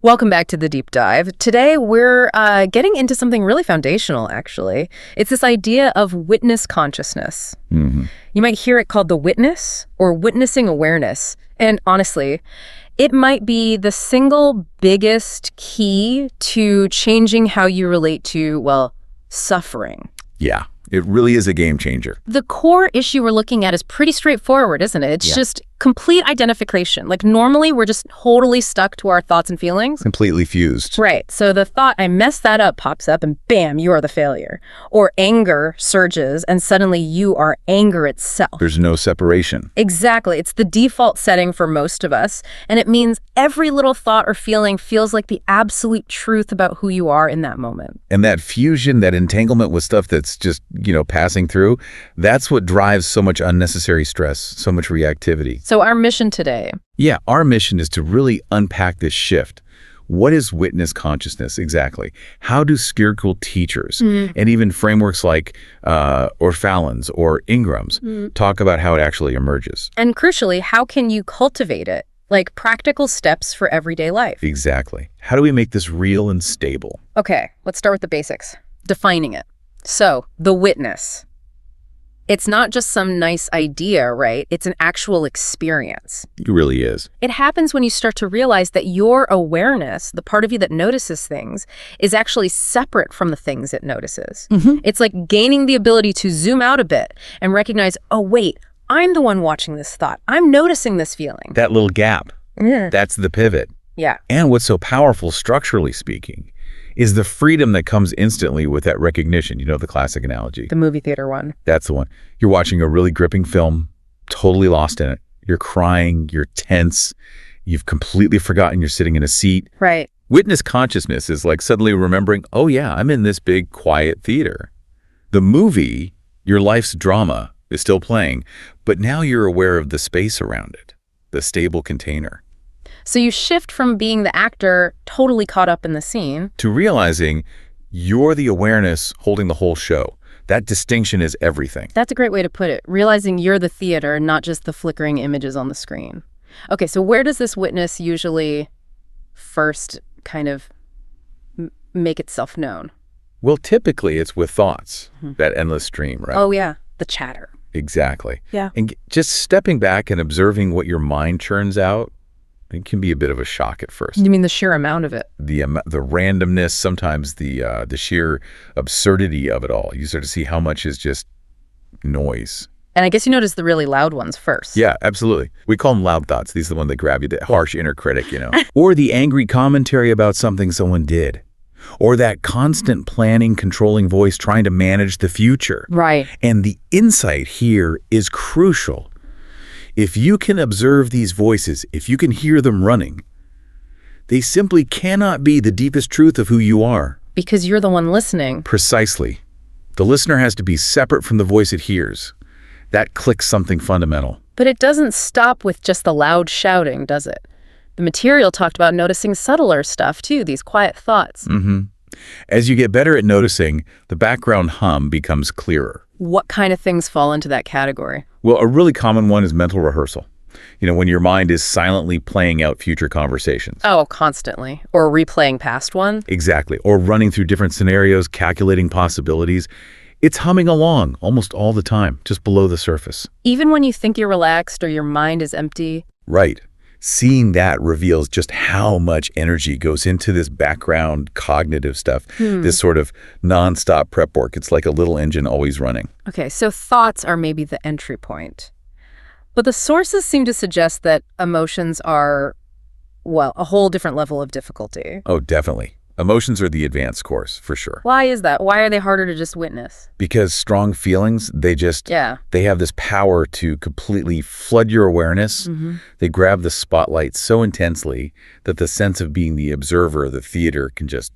Welcome back to the deep dive. Today, we're getting into something really foundational, actually. It's this idea of witness consciousness. You might hear it called the witness or witnessing awareness. And honestly, it might be the single biggest key to changing how you relate to, well, suffering. Yeah, it really is a game changer. The core issue we're looking at is pretty straightforward, isn't it? It's just complete identification. Like normally we're just totally stuck to our thoughts and feelings. Completely fused. Right. So the thought, I messed that up, pops up and bam, you are the failure. Or anger surges and suddenly you are anger itself. There's no separation. Exactly. It's the default setting for most of us. And it means every little thought or feeling feels like the absolute truth about who you are in that moment. And that fusion, that entanglement with stuff that's just, passing through, that's what drives so much unnecessary stress, so much reactivity. So our mission today. Yeah, our mission is to really unpack this shift. What is witness consciousness exactly? How do spiritual teachers and even frameworks like Fallon's or Ingram's talk about how it actually emerges? And crucially, how can you cultivate it? Like practical steps for everyday life. Exactly. How do we make this real and stable? Okay, let's start with the basics. Defining it. So, the witness. It's not just some nice idea, right? It's an actual experience. It really is. It happens when you start to realize that your awareness, the part of you that notices things, is actually separate from the things it notices. It's like gaining the ability to zoom out a bit and recognize, oh, wait, I'm the one watching this thought. I'm noticing this feeling. That little gap, that's the pivot. Yeah. And what's so powerful, structurally speaking, is the freedom that comes instantly with that recognition. You know, the classic analogy. The movie theater one. That's the one. You're watching a really gripping film, totally lost in it. You're crying, you're tense, you've completely forgotten you're sitting in a seat. Right. Witness consciousness is like suddenly remembering, oh yeah, I'm in this big, quiet theater. The movie, your life's drama, is still playing, but now you're aware of the space around it, the stable container. So you shift from being the actor totally caught up in the scene to realizing you're the awareness holding the whole show. That distinction is everything. That's a great way to put it. Realizing you're the theater, not just the flickering images on the screen. Okay, so where does this witness usually first kind of make itself known? Well, typically it's with thoughts, that endless stream, right? Oh, yeah, the chatter. Exactly. Yeah. And just stepping back and observing what your mind churns out, it can be a bit of a shock at first. You mean the sheer amount of it? The randomness, sometimes the sheer absurdity of it all. You start to see how much is just noise. And I guess you notice the really loud ones first. Yeah, absolutely. We call them loud thoughts. These are the ones that grab you, the harsh inner critic, Or the angry commentary about something someone did. Or that constant planning, controlling voice trying to manage the future. Right. And the insight here is crucial. If you can observe these voices, if you can hear them running, they simply cannot be the deepest truth of who you are. Because you're the one listening. Precisely. The listener has to be separate from the voice it hears. That clicks something fundamental. But it doesn't stop with just the loud shouting, does it? The material talked about noticing subtler stuff, too, these quiet thoughts. As you get better at noticing, the background hum becomes clearer. What kind of things fall into that category? Well, a really common one is mental rehearsal. When your mind is silently playing out future conversations. Oh, constantly. Or replaying past ones. Exactly. Or running through different scenarios, calculating possibilities. It's humming along almost all the time, just below the surface. Even when you think you're relaxed or your mind is empty. Right. Seeing that reveals just how much energy goes into this background cognitive stuff, this sort of nonstop prep work. It's like a little engine always running. Okay, so thoughts are maybe the entry point. But the sources seem to suggest that emotions are, well, a whole different level of difficulty. Oh, definitely. Emotions are the advanced course, for sure. Why is that? Why are they harder to just witness? Because strong feelings, they have this power to completely flood your awareness. They grab the spotlight so intensely that the sense of being the observer of the theater can just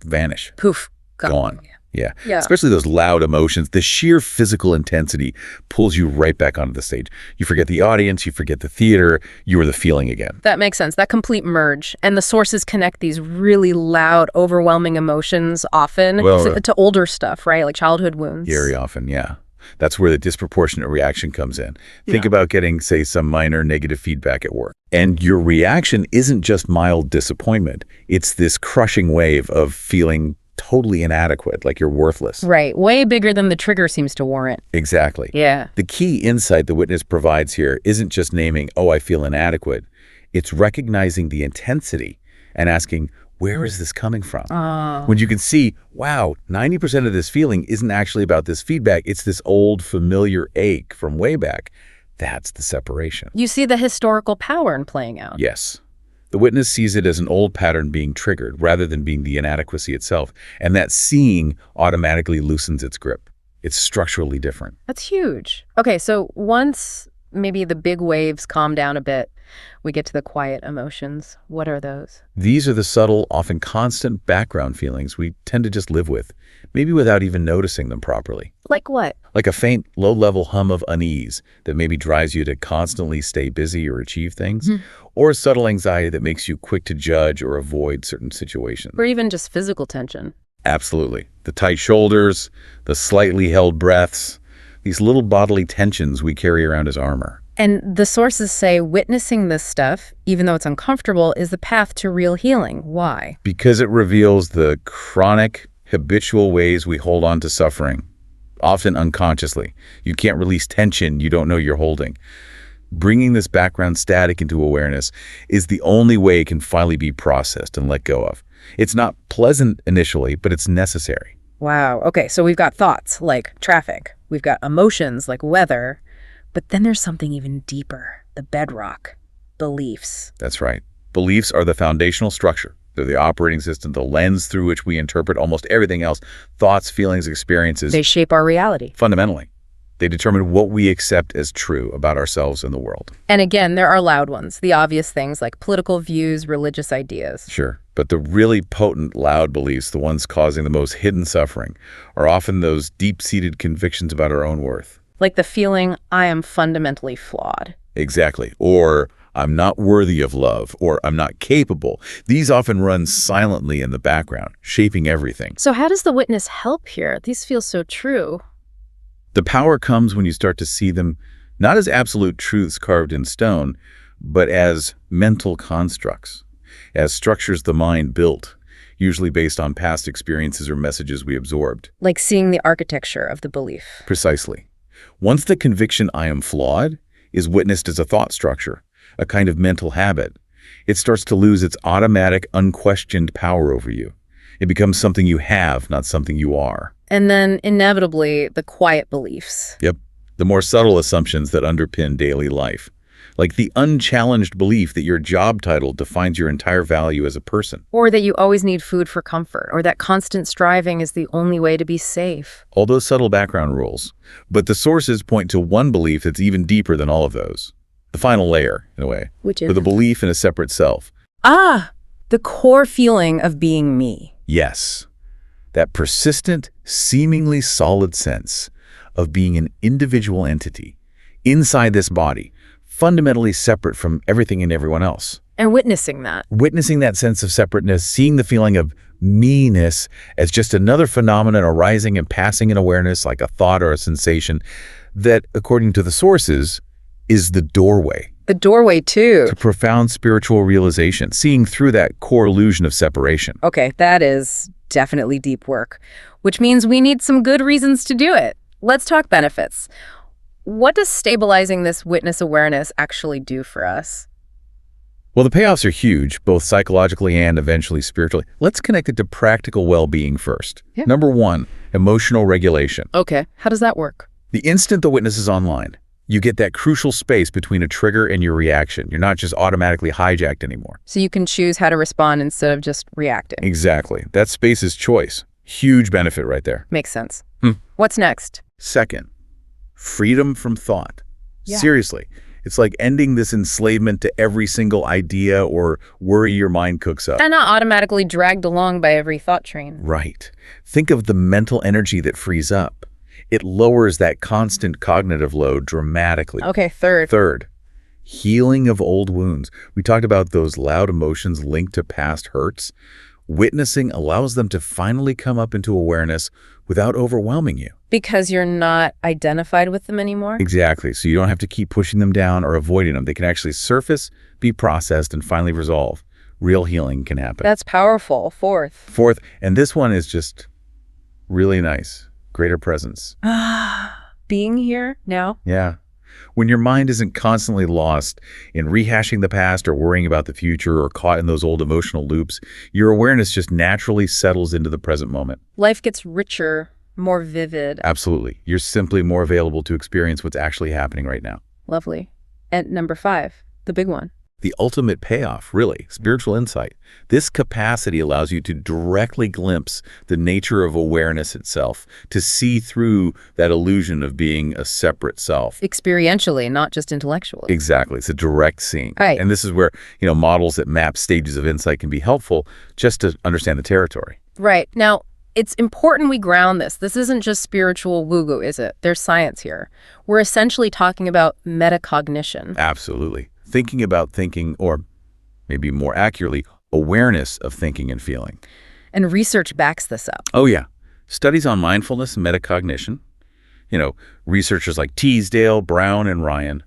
vanish. Poof. Gone. Yeah. Especially those loud emotions. The sheer physical intensity pulls you right back onto the stage. You forget the audience, you forget the theater, you are the feeling again. That makes sense. That complete merge. And the sources connect these really loud, overwhelming emotions often to older stuff, right? Like childhood wounds. Very often, yeah. That's where the disproportionate reaction comes in. Think about getting, say, some minor negative feedback at work. And your reaction isn't just mild disappointment. It's this crushing wave of feeling totally inadequate, like you're worthless. Right. Way bigger than the trigger seems to warrant. Exactly. Yeah. The key insight the witness provides here isn't just naming, oh, I feel inadequate. It's recognizing the intensity and asking, where is this coming from? When you can see, wow, 90% of this feeling isn't actually about this feedback. It's this old familiar ache from way back. That's the separation. You see the historical power in playing out. Yes. The witness sees it as an old pattern being triggered rather than being the inadequacy itself. And that seeing automatically loosens its grip. It's structurally different. That's huge. Okay, so once maybe the big waves calm down a bit, we get to the quiet emotions. What are those? These are the subtle, often constant background feelings we tend to just live with, maybe without even noticing them properly. Like what? Like a faint, low-level hum of unease that maybe drives you to constantly stay busy or achieve things, or a subtle anxiety that makes you quick to judge or avoid certain situations. Or even just physical tension. Absolutely. The tight shoulders, the slightly held breaths, these little bodily tensions we carry around as armor. And the sources say witnessing this stuff, even though it's uncomfortable, is the path to real healing. Why? Because it reveals the chronic, habitual ways we hold on to suffering, often unconsciously. You can't release tension you don't know you're holding. Bringing this background static into awareness is the only way it can finally be processed and let go of. It's not pleasant initially, but it's necessary. Wow. Okay, so we've got thoughts like traffic. We've got emotions like weather. But then there's something even deeper, the bedrock, beliefs. That's right. Beliefs are the foundational structure. They're the operating system, the lens through which we interpret almost everything else. Thoughts, feelings, experiences. They shape our reality. Fundamentally. They determine what we accept as true about ourselves and the world. And again, there are loud ones, the obvious things like political views, religious ideas. Sure. But the really potent, loud beliefs, the ones causing the most hidden suffering, are often those deep-seated convictions about our own worth. Like the feeling, I am fundamentally flawed. Exactly. Or I'm not worthy of love, or I'm not capable. These often run silently in the background, shaping everything. So how does the witness help here? These feel so true. The power comes when you start to see them not as absolute truths carved in stone, but as mental constructs, as structures the mind built, usually based on past experiences or messages we absorbed. Like seeing the architecture of the belief. Precisely. Once the conviction I am flawed is witnessed as a thought structure, a kind of mental habit, it starts to lose its automatic, unquestioned power over you. It becomes something you have, not something you are. And then, inevitably, the quiet beliefs. Yep. The more subtle assumptions that underpin daily life. Like the unchallenged belief that your job title defines your entire value as a person. Or that you always need food for comfort, or that constant striving is the only way to be safe. All those subtle background rules. But the sources point to one belief that's even deeper than all of those. The final layer, in a way. Which is? Or the belief in a separate self. Ah! The core feeling of being me. Yes. That persistent, seemingly solid sense of being an individual entity inside this body, fundamentally separate from everything and everyone else. And witnessing that. Witnessing that sense of separateness, seeing the feeling of me-ness as just another phenomenon arising and passing in awareness like a thought or a sensation that, according to the sources, is the doorway. The doorway, too. To profound spiritual realization, seeing through that core illusion of separation. Okay, that is definitely deep work, which means we need some good reasons to do it. Let's talk benefits. What does stabilizing this witness awareness actually do for us? Well, the payoffs are huge, both psychologically and eventually spiritually. Let's connect it to practical well-being first. Yeah. Number one, emotional regulation. Okay, how does that work? The instant the witness is online, you get that crucial space between a trigger and your reaction. You're not just automatically hijacked anymore. So you can choose how to respond instead of just reacting. Exactly. That space is choice. Huge benefit right there. Makes sense. What's next? Second, freedom from thought. Yeah. Seriously. It's like ending this enslavement to every single idea or worry your mind cooks up. And not automatically dragged along by every thought train. Right. Think of the mental energy that frees up. It lowers that constant cognitive load dramatically. Okay, third. Third, healing of old wounds. We talked about those loud emotions linked to past hurts. Witnessing allows them to finally come up into awareness without overwhelming you. Because you're not identified with them anymore? Exactly. So you don't have to keep pushing them down or avoiding them. They can actually surface, be processed, and finally resolve. Real healing can happen. That's powerful. Fourth, and this one is just really nice. Greater presence. Being here now? Yeah. When your mind isn't constantly lost in rehashing the past or worrying about the future or caught in those old emotional loops, your awareness just naturally settles into the present moment. Life gets richer, more vivid. Absolutely. You're simply more available to experience what's actually happening right now. Lovely. And number 5, the big one. The ultimate payoff, really, spiritual insight. This capacity allows you to directly glimpse the nature of awareness itself, to see through that illusion of being a separate self. Experientially, not just intellectually. Exactly. It's a direct seeing. Right. And this is where, models that map stages of insight can be helpful just to understand the territory. Right. Now, it's important we ground this. This isn't just spiritual woo-woo, is it? There's science here. We're essentially talking about metacognition. Absolutely. Thinking about thinking, or maybe more accurately, awareness of thinking and feeling. And research backs this up. Oh, yeah. Studies on mindfulness and metacognition, researchers like Teasdale, Brown, and Ryan,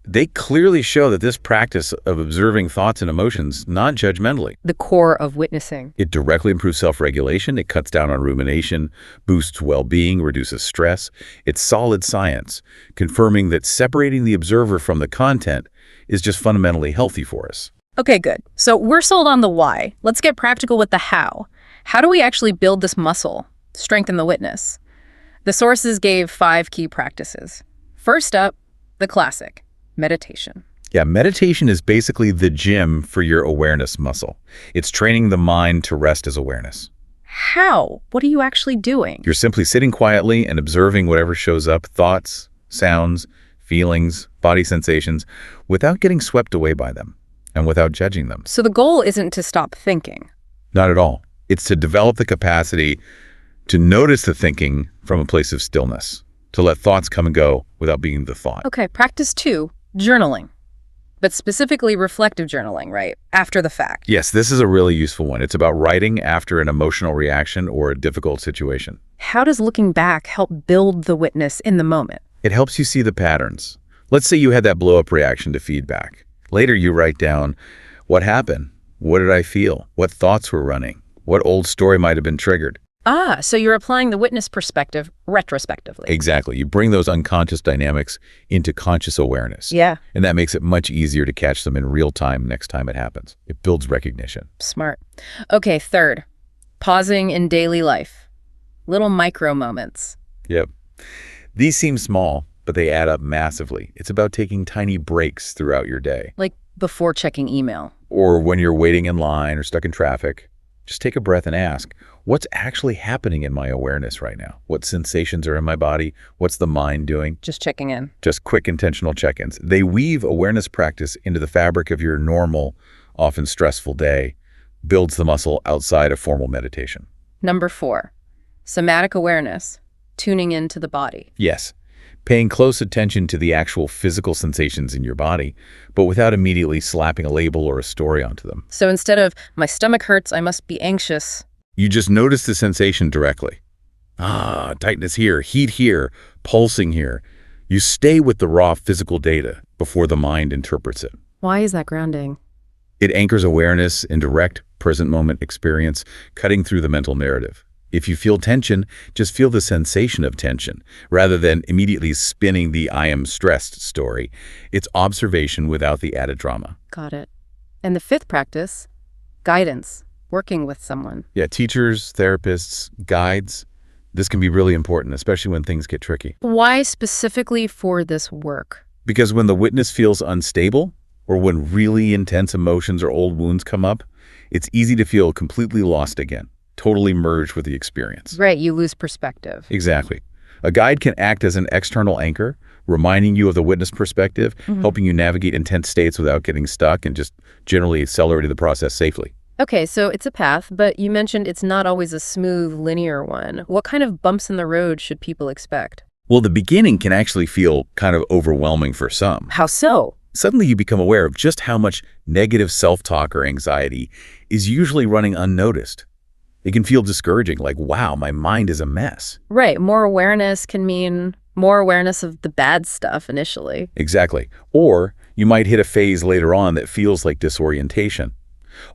they clearly show that this practice of observing thoughts and emotions non-judgmentally. The core of witnessing. It directly improves self-regulation, it cuts down on rumination, boosts well-being, reduces stress. It's solid science, confirming that separating the observer from the content is just fundamentally healthy for us. Okay, good. So we're sold on the why. Let's get practical with the how. How do we actually build this muscle, strengthen the witness? The sources gave 5 key practices. First up, the classic, meditation. Yeah, meditation is basically the gym for your awareness muscle. It's training the mind to rest as awareness. How? What are you actually doing? You're simply sitting quietly and observing whatever shows up, thoughts, sounds, feelings, body sensations, without getting swept away by them and without judging them. So the goal isn't to stop thinking. Not at all. It's to develop the capacity to notice the thinking from a place of stillness, to let thoughts come and go without being the thought. Okay, practice 2, journaling. But specifically reflective journaling, right? After the fact. Yes, this is a really useful one. It's about writing after an emotional reaction or a difficult situation. How does looking back help build the witness in the moment? It helps you see the patterns. Let's say you had that blow-up reaction to feedback. Later you write down, what happened? What did I feel? What thoughts were running? What old story might have been triggered? So you're applying the witness perspective retrospectively. Exactly. You bring those unconscious dynamics into conscious awareness. Yeah. And that makes it much easier to catch them in real time next time it happens. It builds recognition. Smart. Okay, third, pausing in daily life. Little micro moments. Yep. These seem small, but they add up massively. It's about taking tiny breaks throughout your day. Like before checking email. Or when you're waiting in line or stuck in traffic. Just take a breath and ask, what's actually happening in my awareness right now? What sensations are in my body? What's the mind doing? Just checking in. Just quick intentional check-ins. They weave awareness practice into the fabric of your normal, often stressful day, builds the muscle outside of formal meditation. Number 4, somatic awareness, tuning into the body. Yes, paying close attention to the actual physical sensations in your body, but without immediately slapping a label or a story onto them. So instead of, my stomach hurts, I must be anxious, you just notice the sensation directly. Tightness here, heat here, pulsing here. You stay with the raw physical data before the mind interprets it. Why is that grounding? It anchors awareness in direct, present moment experience, cutting through the mental narrative. If you feel tension, just feel the sensation of tension, rather than immediately spinning the I am stressed story. It's observation without the added drama. Got it. And the 5th practice, guidance, working with someone. Yeah, teachers, therapists, guides. This can be really important, especially when things get tricky. Why specifically for this work? Because when the witness feels unstable, or when really intense emotions or old wounds come up, it's easy to feel completely lost again. Totally merged with the experience. Right, you lose perspective. Exactly. A guide can act as an external anchor, reminding you of the witness perspective, helping you navigate intense states without getting stuck, and just generally accelerating the process safely. Okay, so it's a path, but you mentioned it's not always a smooth, linear one. What kind of bumps in the road should people expect? Well, the beginning can actually feel kind of overwhelming for some. How so? Suddenly you become aware of just how much negative self-talk or anxiety is usually running unnoticed. It can feel discouraging, like, wow, my mind is a mess. Right. More awareness can mean more awareness of the bad stuff initially. Exactly. Or you might hit a phase later on that feels like disorientation.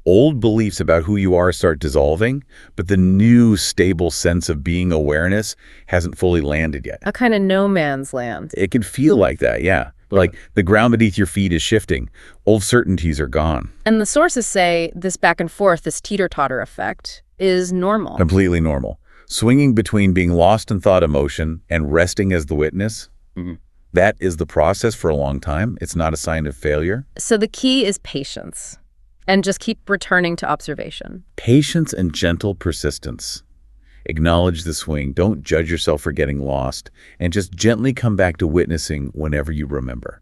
Old beliefs about who you are start dissolving, but the new stable sense of being awareness hasn't fully landed yet. A kind of no man's land. It can feel like that, yeah. Like the ground beneath your feet is shifting. Old certainties are gone. And the sources say this back and forth, this teeter-totter effect, is normal. Completely normal. Swinging between being lost in thought emotion and resting as the witness, that is the process for a long time. It's not a sign of failure. So the key is patience. And just keep returning to observation. Patience and gentle persistence. Acknowledge the swing. Don't judge yourself for getting lost. And just gently come back to witnessing whenever you remember.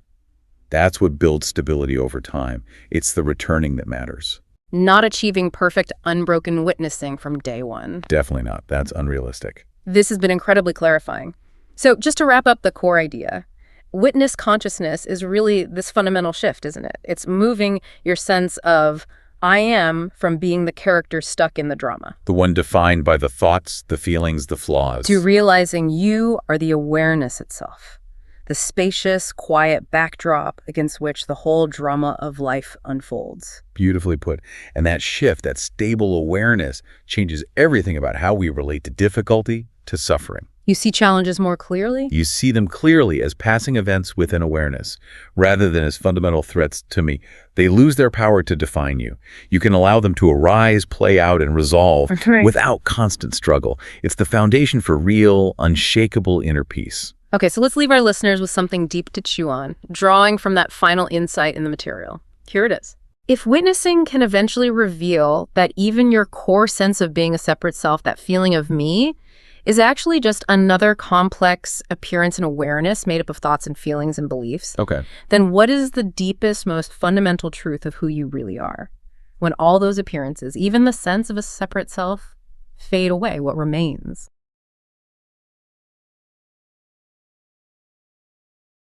That's what builds stability over time. It's the returning that matters. Not achieving perfect, unbroken witnessing from day one. Definitely not. That's unrealistic. This has been incredibly clarifying. So just to wrap up the core idea, witness consciousness is really this fundamental shift, isn't it? It's moving your sense of I am from being the character stuck in the drama. The one defined by the thoughts, the feelings, the flaws. To realizing you are the awareness itself, the spacious, quiet backdrop against which the whole drama of life unfolds. Beautifully put. And that shift, that stable awareness, changes everything about how we relate to difficulty, to suffering. You see challenges more clearly? You see them clearly as passing events within awareness, rather than as fundamental threats to me. They lose their power to define you. You can allow them to arise, play out, and resolve without constant struggle. It's the foundation for real, unshakable inner peace. Okay, so let's leave our listeners with something deep to chew on, drawing from that final insight in the material. Here it is. If witnessing can eventually reveal that even your core sense of being a separate self, that feeling of me, is actually just another complex appearance and awareness made up of thoughts and feelings and beliefs, then what is the deepest, most fundamental truth of who you really are? When all those appearances, even the sense of a separate self, fade away, what remains?